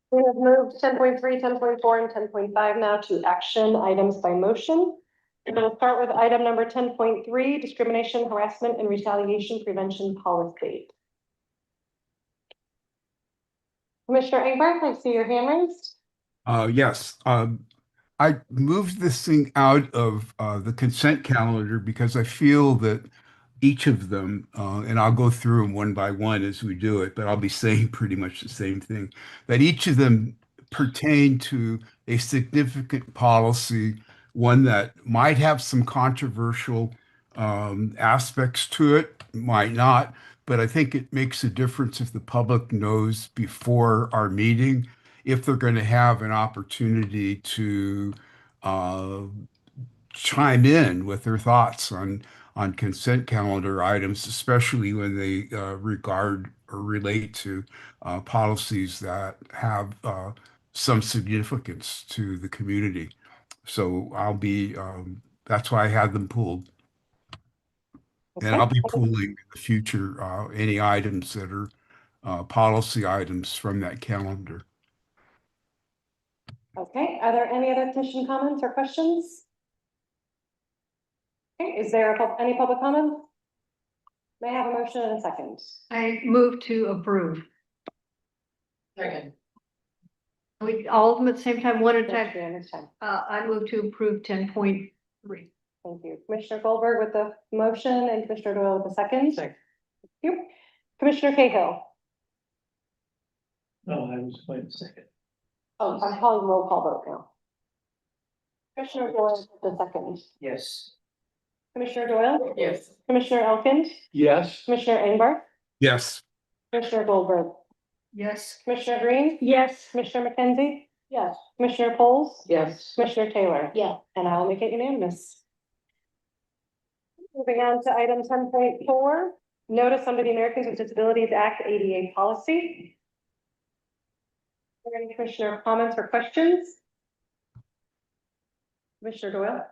We have moved 10.3, 10.4, and 10.5 now to action items by motion. And we'll start with item number 10.3, discrimination, harassment, and retaliation prevention policy. Commissioner Engelhardt, I see your hand raised. Yes. I moved this thing out of the consent calendar because I feel that each of them, and I'll go through them one by one as we do it, but I'll be saying pretty much the same thing, that each of them pertain to a significant policy, one that might have some controversial aspects to it, might not, but I think it makes a difference if the public knows before our meeting if they're going to have an opportunity to chime in with their thoughts on consent calendar items, especially when they regard or relate to policies that have some significance to the community. So I'll be, that's why I had them pulled. And I'll be pulling in the future any items that are policy items from that calendar. Okay, are there any other commission comments or questions? Okay, is there any public comment? May I have a motion and a second? I move to approve. Second. We all of them at the same time, one at a Thank time. you, next time. I move to approve 10.3. Thank you. Commissioner Goldberg with the motion and Commissioner Doyle with the second. Second. Thank you. Commissioner Cahill. No, I was quite second. Oh, I'm calling roll call vote now. Commissioner Doyle with the second. Yes. Commissioner Doyle? Yes. Commissioner Elkins? Yes. Commissioner Engbar? Yes. Commissioner Goldberg? Yes. Commissioner Green? Yes. Commissioner McKenzie? Yes. Commissioner Poles? Yes. Commissioner Taylor? Yeah. And I will make it unanimous. Moving on to item 10.4, notice under the Americans with Disabilities Act ADA policy. Are there any commissioner comments or questions? Commissioner Doyle?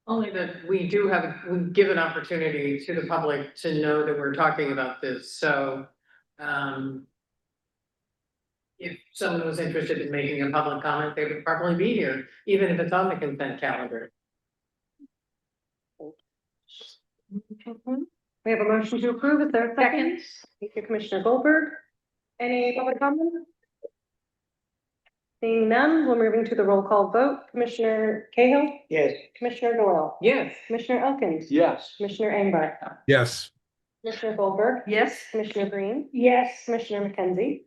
Only that we give an opportunity to the public to know that we're talking about this, so, if someone was interested in making a public comment, they would probably be here, even if it's on the consent calendar. We have a motion to approve. Is there a second? Thank you, Commissioner Goldberg. Any public comment? Seeing none, we're moving to the roll call vote. Commissioner Cahill? Yes. Commissioner Doyle? Yes. Commissioner Elkins? Yes. Commissioner Engbar? Yes. Commissioner Goldberg? Yes. Commissioner Green? Yes. Commissioner McKenzie?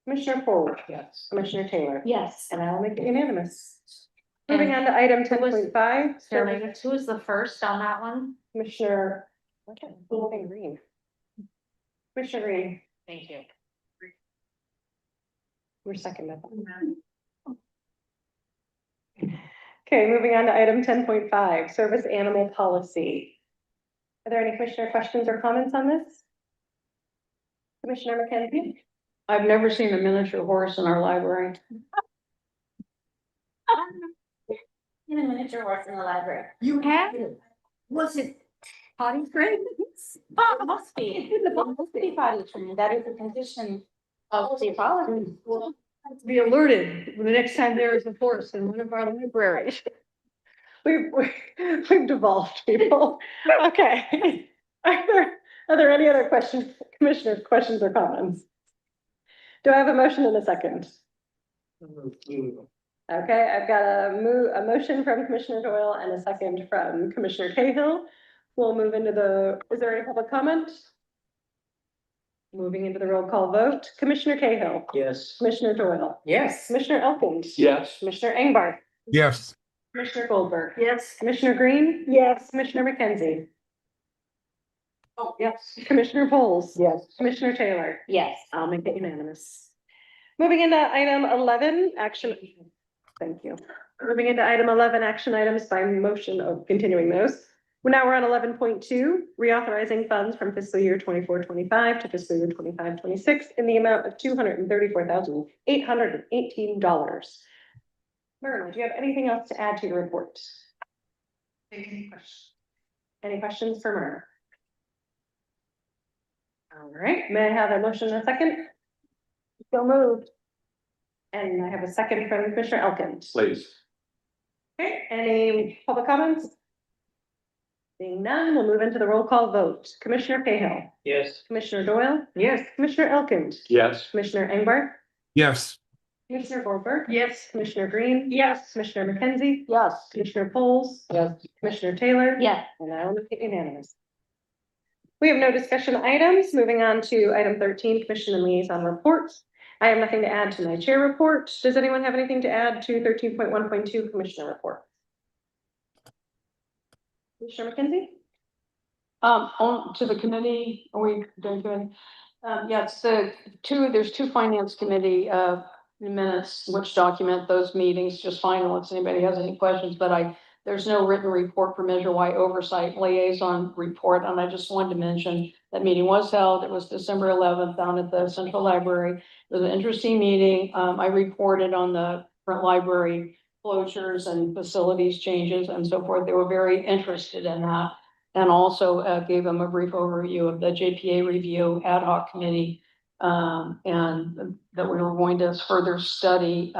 Commissioner Ford? Yes. Commissioner Taylor? Yes. And I will make it unanimous. Moving on to item 10.5. Who was the first on that one? Commissioner. Green. Commissioner Green, Thank you. we're second. Okay, moving on to item 10.5, service animal policy. Are there any commissioner questions or comments on this? Commissioner McKenzie? I've never seen a miniature horse in our library. In a miniature horse in the library. You have? Was it potty trained? Oh, it must be. It must be potty training. That is a condition of the policy. Be alerted the next time there is a horse in one of our libraries. We've devolved, people. Okay. Are there any other questions, commissioners, questions or comments? Do I have a motion in a second? Okay, I've got a motion from Commissioner Doyle and a second from Commissioner Cahill. We'll move into is there any public comment? Moving into the roll call vote. Commissioner Cahill. Yes. Commissioner Doyle. Yes. Commissioner Elkins. Yes. Commissioner Engbar. Yes. Commissioner Goldberg. Yes. Commissioner Green. Yes. Commissioner McKenzie. Oh, yes. Commissioner Poles. Yes. Commissioner Taylor. Yes. I'll make it unanimous. Moving into item 11, action. Thank you. Moving into item 11, action items by motion of continuing those. We're on 11.2, reauthorizing funds from fiscal year 24-25 to fiscal year 25-26 in the amount of $234,818. Myrna, do you have anything else to add to your report? Any questions? Any questions for Myrna? All right, may I have a motion and a second? So moved. And I have a second from Commissioner Elkins. Please. Okay, any public comments? Seeing none, we'll move into the roll call vote. Commissioner Cahill. Yes. Commissioner Doyle. Yes. Commissioner Elkins. Yes. Commissioner Engbar. Yes. Commissioner Goldberg. Yes. Commissioner Green. Yes. Commissioner McKenzie. Yes. Commissioner Poles. Yes. Commissioner Taylor. Yes. And I will make it unanimous. We have no discussion items. Moving on to item 13, Commission and Liaison Reports. I have nothing to add to my chair report. Does anyone have anything to add to 13.1.2 Commissioner Report? Commissioner McKenzie? On to the committee, are we doing good? Yeah, it's there's two finance committee, minutes, which document those meetings, just final, if anybody has any questions, but there's no written report for Measure Y Oversight Liaison Report, and I just wanted to mention that meeting was held. It was December 11th down at the Central Library. It was an interesting meeting. I reported on the front library closures and facilities changes and so forth. They were very interested in that. And also gave them a brief overview of the JPA review ad hoc committee. And that we were going to further study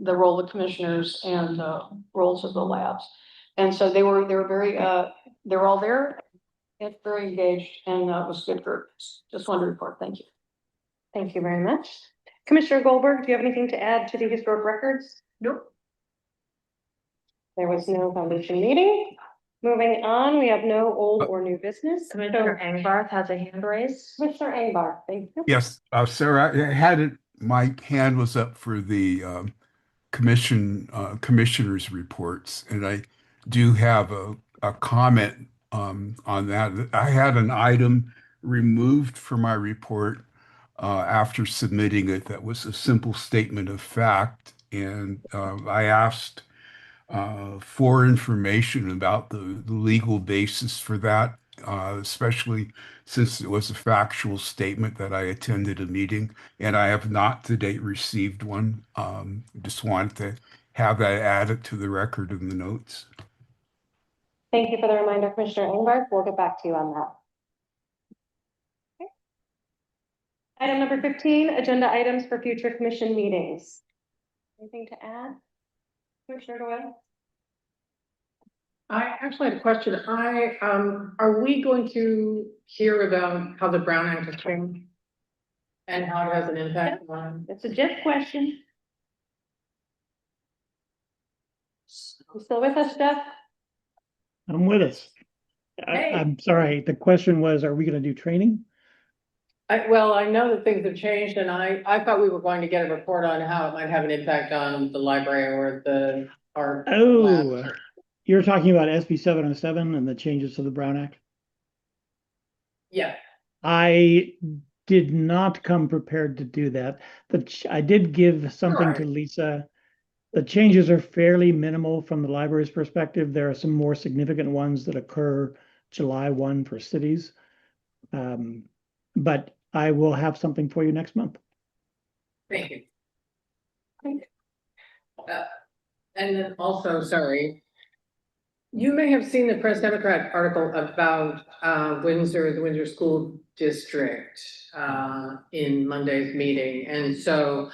the role of commissioners and roles of the labs. And so they were very, they were all there and very engaged, and it was good for, just wanted to report. Thank you. Thank you very much. Commissioner Goldberg, do you have anything to add to the historic records? Nope. There was no foundation meeting. Moving on, we have no old or new business. Commissioner Engbarth has a hand raised. Commissioner Engbar, thank you. Yes, Sarah, I had it, my hand was up for the commissioners reports, and I do have a comment on that. I had an item removed from my report after submitting it that was a simple statement of fact, and I asked for information about the legal basis for that, especially since it was a factual statement that I attended a meeting, and I have not to date received one. Just wanted to have that added to the record in the notes. Thank you for the reminder, Commissioner Engbar. We'll get back to you on that. Okay. Item number 15, agenda items for future commission meetings. Anything to add? Commissioner Doyle? I actually had a question. Are we going to hear about how the Brown Act has changed? And how it has an impact on? It's a Jeff question. You still with us, Jeff? I'm with us. Hey. I'm sorry, the question was, are we gonna do training? Well, I know that things have changed, and I thought we were going to get a report on how it might have an impact on the library or our. Oh, labs. you're talking about SB 707 and the changes to the Brown Act? Yeah, I did not come prepared to do that, but I did give something to Alright. Lisa. The changes are fairly minimal from the library's perspective. There are some more significant ones that occur July 1 for cities. But I will have something for you next month. thank you. And then also, sorry. You may have seen the Press Democrat article about Windsor, the Windsor School District in Monday's meeting. And so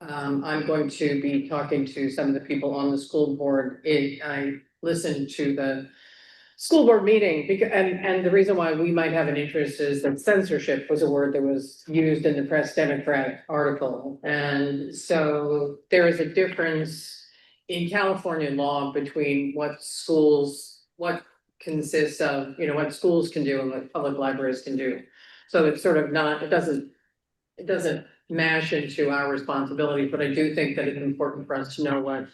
I'm going to be talking to some of the people on the school board. I listened to the school board meeting because, and the reason why we might have an interest is that censorship was a word that was used in the Press Democrat article. And so there is a difference in California law between what consists of, what schools can do and what public libraries can do. So it's sort of not, it doesn't mash into our responsibilities, but I do think that it's important for us to know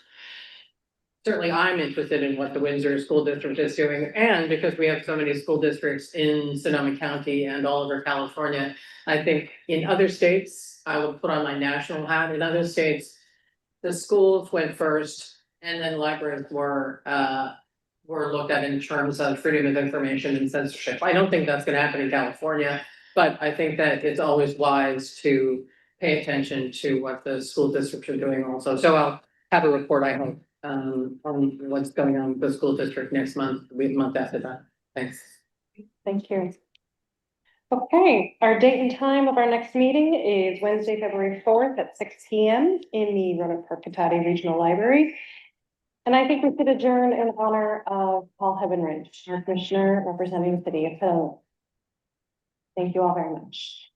certainly I'm interested in what the Windsor School District is doing, and because we have so many school districts in Sonoma County and all over California, I think in other states, I will put on my national hat, in other states, the schools went first, and then libraries were looked at in terms of freedom of information and censorship. I don't think that's gonna happen in California, but I think that it's always wise to pay attention to what the school districts are doing also. So I'll have a report, I hope, on what's going on with the school district next month, the month after that. Thanks. Thank you. Okay, our date and time of our next meeting is Wednesday, February 4th at 6 p.m. in the Roanoke-Parke Regional Library. And I think we should adjourn in honor of Paul Heavenridge, our commissioner representing the city of Hill. Thank you all very much.